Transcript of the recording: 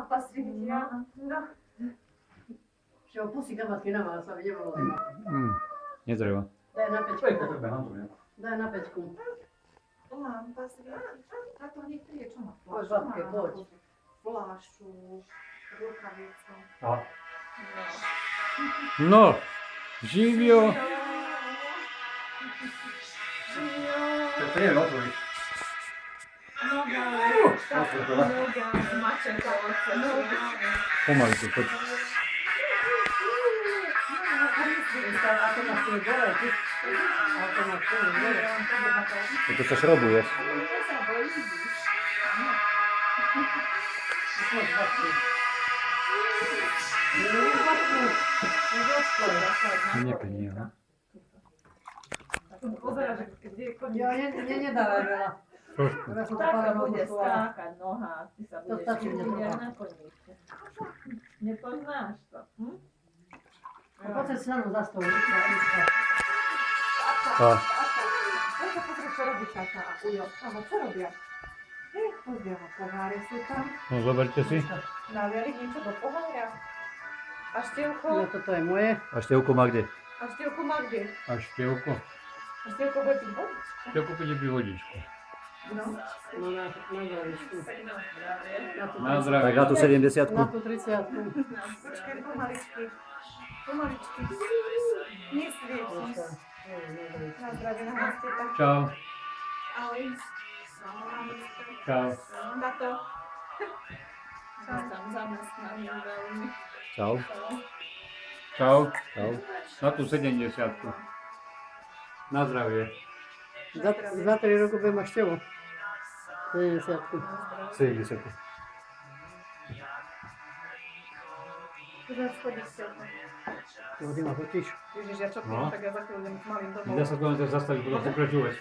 zápasy. No. Že opustí kamatky na vás, aby nebolo zima. Netreba. Daj na To je pečku. potrebe, Antonia. Daj na pečku. Lampa svieti. Táto niekedy je čo má Poď, fľašu? babke, poď. Fľašu, rukavicu. A. No, živio. To je otvoriť. Noga, zmačená oce. Pomaly to, poď. Ako máš tu dole, ty? Ako máš tu dole? To sa šrobuje. Poď, babke. Nepenie, no. Pozerá, že kde je koniec. Jo, nedávaj veľa. Trošku. Teraz som to Tak pára bude nogu skákať noha, ty sa To budeš stačí mne chytiť trocha. na koniečke. Nepoznáš to? Poď sa s nami za stôl. A. Poď sa pozrieť, čo robí tata a ujo. Áno, čo robia? Pozdieva, poháre sú tam. No, zoberte si. Naliali niečo do pohára. A No števko? toto je moje. A števko má kde? A števko má kde? A števko? A števko bude piť vodičku. Števko pôjde pri vodičku. No. No na zdravičku. Na zdravie. Tak na tú 70. Na tú 30. Počkaj, pomaličky. Pomaličky. Nesvietiš. Na zdravie na hosteta. Čau. Ahoj. Čau. Tato. Som tam zamestnaný veľmi. Čau. Čau. Čau. Na tú 70. Na zdravie. Za 3 roky budem mať števo. 70. 70. Budem schodiť s ťou. No ty ma fotíš. Ježiš, ja čo No. tak ja za chvíľu idem s malým domov. Ja sa tu len zastaviť, potom pokračovať.